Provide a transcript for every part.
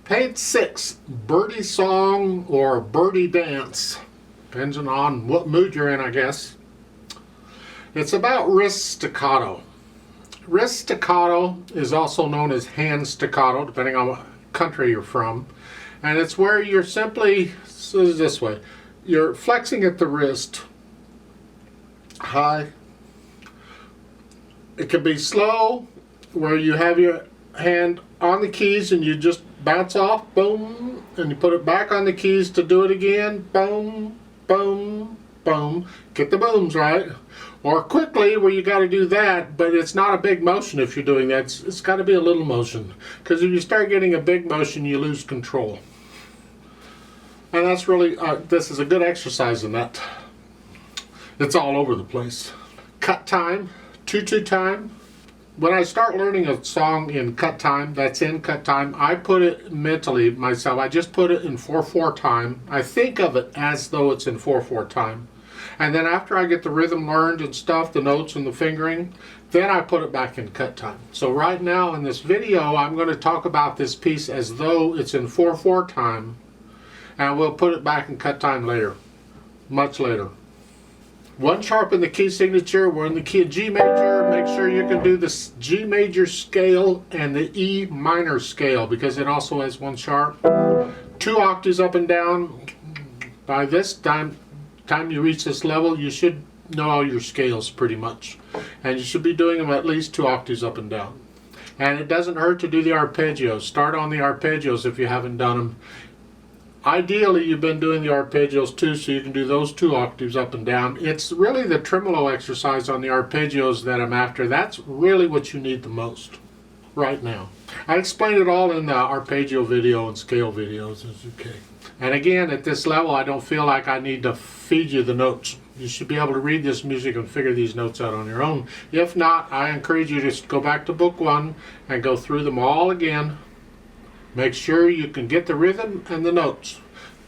Page 6, Birdie Song or Birdie Dance, depends on what mood you're in, I guess. It's about wrist staccato. Wrist staccato is also known as hand staccato, depending on what country you're from. And it's where you're simply, so it's this way, you're flexing at the wrist high. It can be slow, where you have your hand on the keys and you just bounce off, boom, and you put it back on the keys to do it again, boom, boom, boom. Get the booms right. Or quickly, where you got to do that, but it's not a big motion if you're doing that. It's got to be a little motion, because if you start getting a big motion, you lose control. And that's really, this is a good exercise in that. It's all over the place. Cut time, 2/2 time. When I start learning a song in cut time, that's in cut time, I put it mentally myself. I just put it in 4/4 time. I think of it as though it's in 4/4 time. And then after I get the rhythm learned and stuff, the notes and the fingering, then I put it back in cut time. So right now in this video, I'm going to talk about this piece as though it's in 4/4 time. And we'll put it back in cut time later, much later. 1 sharp in the key signature. We're in the key of G major. Make sure you can do the G major scale and the E minor scale, because it also has 1 sharp. 2 octaves up and down. By this time you reach this level, you should know all your scales pretty much. And you should be doing them at least 2 octaves up and down. And it doesn't hurt to do the arpeggios. Start on the arpeggios if you haven't done them. Ideally, you've been doing the arpeggios too, so you can do those 2 octaves up and down. It's really the tremolo exercise on the arpeggios that I'm after. That's really what you need the most right now. I explained it all in the arpeggio video and scale videos. It's okay. And again, at this level, I don't feel like I need to feed you the notes. You should be able to read this music and figure these notes out on your own. If not, I encourage you to go back to book 1 and go through them all again. Make sure you can get the rhythm and the notes.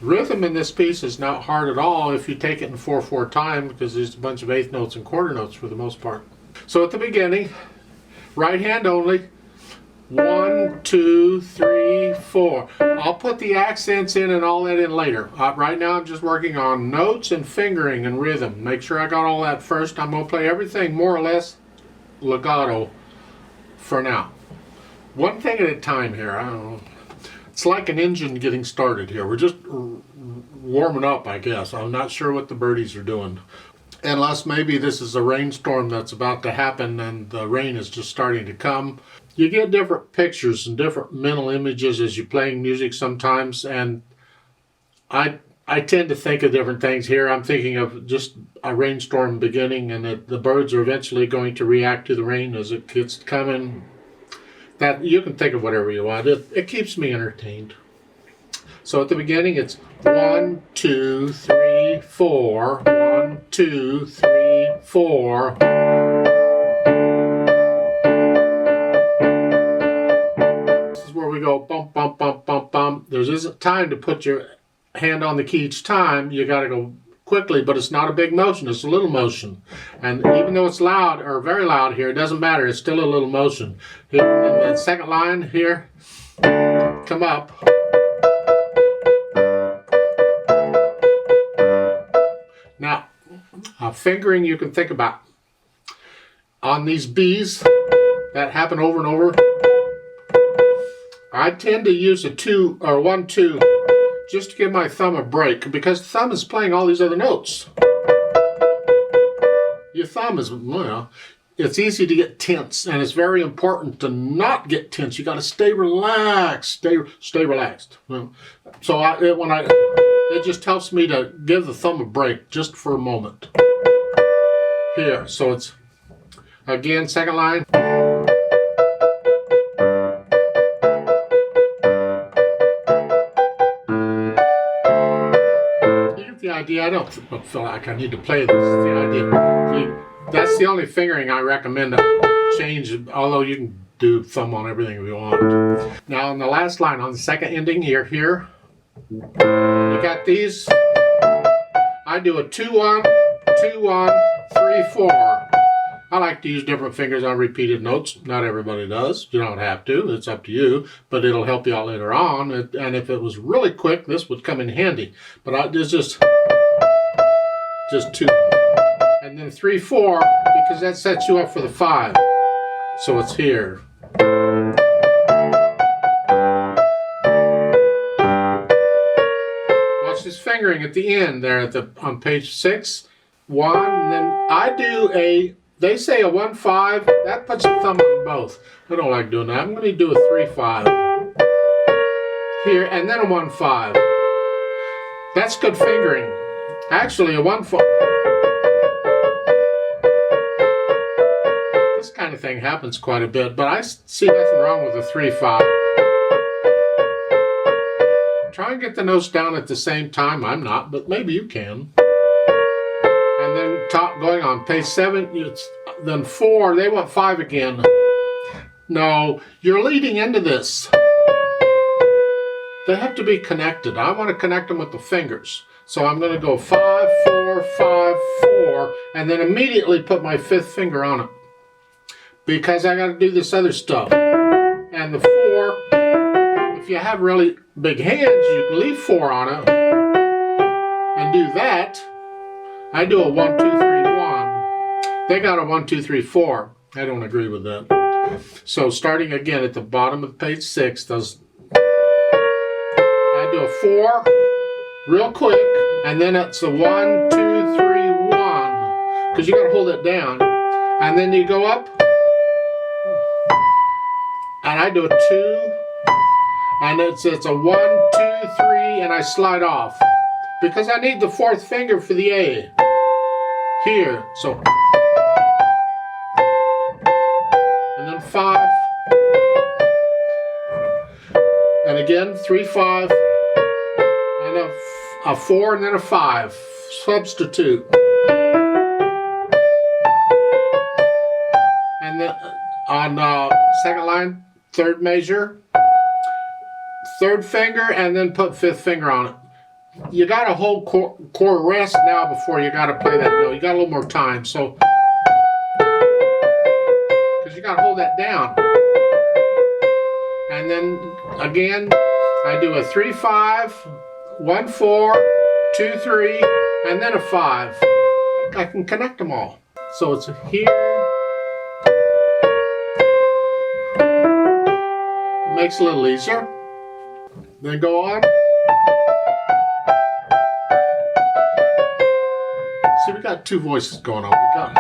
Rhythm in this piece is not hard at all if you take it in 4/4 time, because there's a bunch of 1/8 notes and quarter notes for the most part. So at the beginning, right hand only. 1, 2, 3, 4. I'll put the accents in and all that in later. Right now I'm just working on notes and fingering and rhythm. Make sure I got all that first. I'm going to play everything more or less legato for now. One thing at a time here. I don't know. It's like an engine getting started here. We're just warming up, I guess. I'm not sure what the birdies are doing. Unless maybe this is a rainstorm that's about to happen and the rain is just starting to come. You get different pictures and different mental images as you're playing music sometimes, and I tend to think of different things here. I'm thinking of just a rainstorm beginning, and that the birds are eventually going to react to the rain as it gets coming. That you can think of whatever you want. It keeps me entertained. So at the beginning it's 1, 2, 3, 4. 1, 2, 3, 4. This is where we go bump, bump, bump, bump, bump. There isn't time to put your hand on the key each time. You got to go quickly, but it's not a big motion, it's a little motion. And even though it's loud, or very loud here, it doesn't matter, it's still a little motion. Here, in the second line here, come up. Now, fingering you can think about. On these B's that happen over and over, I tend to use a 2 or 1, 2. Just to give my thumb a break, because the thumb is playing all these other notes. Your thumb is, it's easy to get tense, and it's very important to not get tense. You got to stay relaxed, stay relaxed. So it just helps me to give the thumb a break just for a moment. Here, so it's again second line. The idea, I don't feel like I need to play this. The idea. That's the only fingering I recommend to change, although you can do thumb on everything if you want. Now on the last line, on the second ending here, you got these. I do a 2-1, 2-1, 3-4. I like to use different fingers on repeated notes. Not everybody does. You don't have to. It's up to you. But it'll help you out later on. And if it was really quick, this would come in handy. But it's just 2. And then 3, 4, because that sets you up for the 5. So it's here. Watch this fingering at the end there on page 6. 1, and then I do they say a 1, 5. That puts a thumb on both. I don't like doing that. I'm going to do a 3, 5 here, and then a 1, 5. That's good fingering. Actually, a 1, 5. This kind of thing happens quite a bit, but I see nothing wrong with a 3, 5. Try and get the notes down at the same time. I'm not, but maybe you can. And then going on page 7, then 4, they want 5 again. No, you're leading into this. They have to be connected. I want to connect them with the fingers. So I'm going to go 5, 4, 5, 4, and then immediately put my 5th finger on it. Because I got to do this other stuff. And the 4, if you have really big hands, you can leave 4 on it and do that. I do a 1, 2, 3, 1. They got a 1, 2, 3, 4. I don't agree with that. So starting again at the bottom of page 6, I do a 4 real quick, and then it's a 1, 2, 3, 1, because you got to hold it down, and then you go up, and I do a 2, and it's a 1, 2, 3, and I slide off because I need the 4th finger for the A. Here, so, and then 5, and again 3, 5, and a 4, and then a 5. Substitute, and then on second line, 3rd measure, 3rd finger, and then put 5th finger on it. You got a whole core rest now before you got to play that note. You got a little more time, so because you got to hold that down. And then again, I do a 3, 5, 1, 4, 2, 3, and then a 5. I can connect them all. So it's here. It makes it a little easier. Then go on. See, we got 2 voices going on. We got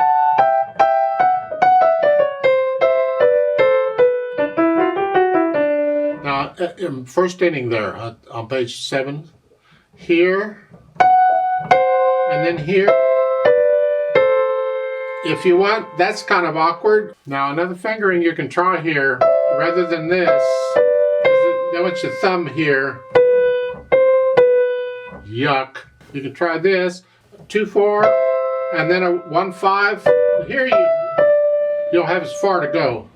now in first inning there on page 7, here, and then here. If you want, that's kind of awkward. Now another fingering you can try here, rather than this. Then with your thumb here. Yuck. You can try this. 2, 4, and then a 1, 5. Here you don't have as far to go.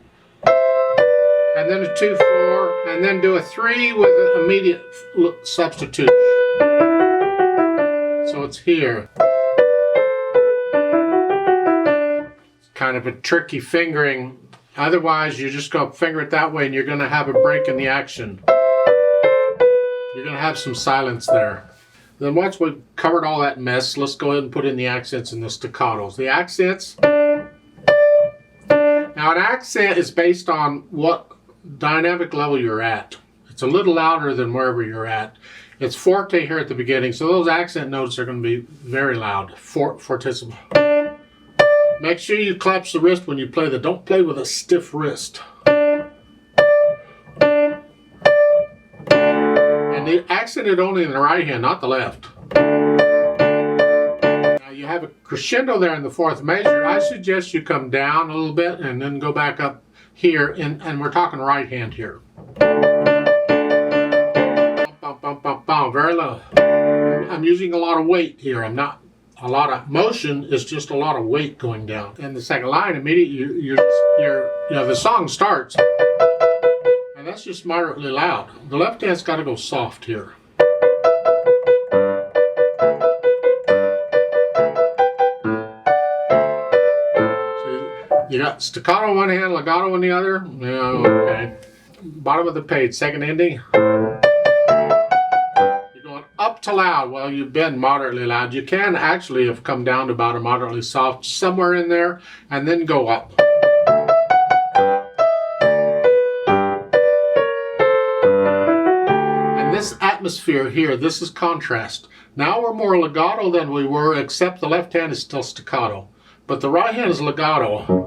And then a 2, 4, and then do a 3 with an immediate substitute. So it's here. It's kind of a tricky fingering. Otherwise, you just go finger it that way, and you're going to have a break in the action. You're going to have some silence there. Then once we've covered all that mess, let's go ahead and put in the accents and the staccatos. The accents, now an accent is based on what dynamic level you're at. It's a little louder than wherever you're at. It's forte here at the beginning, so those accent notes are going to be very loud, fortissimo. Make sure you collapse the wrist when you play don't play with a stiff wrist. And they accented only in the right hand, not the left. Now you have a crescendo there in the 4th measure. I suggest you come down a little bit and then go back up here, and we're talking right hand here. Bum, bum, bum, bum, very low. I'm using a lot of weight here. I'm not a lot of motion, is just a lot of weight going down. And the second line, immediately the song starts. And that's just moderately loud. The left hand's got to go soft here. So You got staccato in one hand, legato in the other. Yeah, okay. Bottom of the page, second ending. You're going up to loud. Well, you've been moderately loud. You can actually have come down to about a moderately soft, somewhere in there, and then go up. And this atmosphere here, this is contrast. Now we're more legato than we were, except the left hand is still staccato. But the right hand is legato.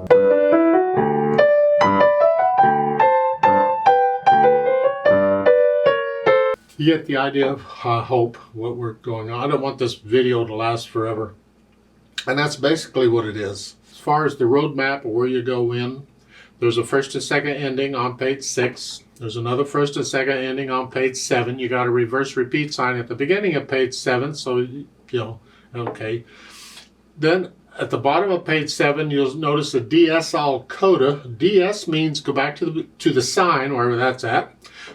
You get the idea of, I hope, what we're going on. I don't want this video to last forever. And that's basically what it is. As far as the roadmap of where you go in, there's a first and second ending on page 6. There's another first and second ending on page 7. You got a reverse repeat sign at the beginning of page 7, so, you know, okay. Then at the bottom of page 7, you'll notice a DS all coda. DS means go back to the sign, wherever that's at.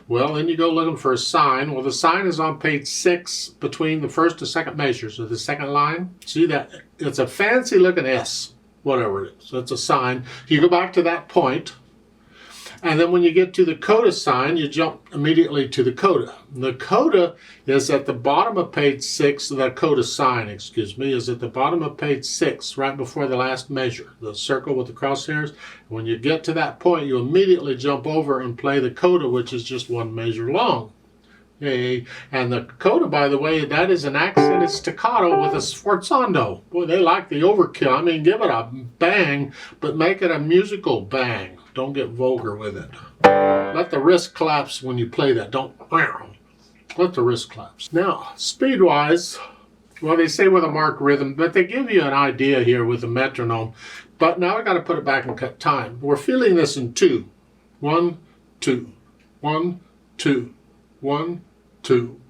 Well, then you go looking for a sign. Well, the sign is on page 6 between the first and second measures of the second line. See that? It's a fancy looking S, whatever it is. So it's a sign. You go back to that point. And then when you get to the coda sign, you jump immediately to the coda. The coda is at the bottom of page 6, the coda sign, excuse me, is at the bottom of page 6, right before the last measure, the circle with the crosshairs. When you get to that point, you immediately jump over and play the coda, which is just one measure long. Yay. And the coda, by the way, that is an accented staccato with a sforzando. Boy, they like the overkill. I mean, give it a bang, but make it a musical bang. Don't get vulgar with it. Let the wrist collapse when you play that. Don't. Let the wrist collapse. Now, speed-wise, well, they say with a marked rhythm, but they give you an idea here with the metronome. But now I got to put it back and cut time. We're feeling this in 2. 1, 2. 1, 2. 1, 2.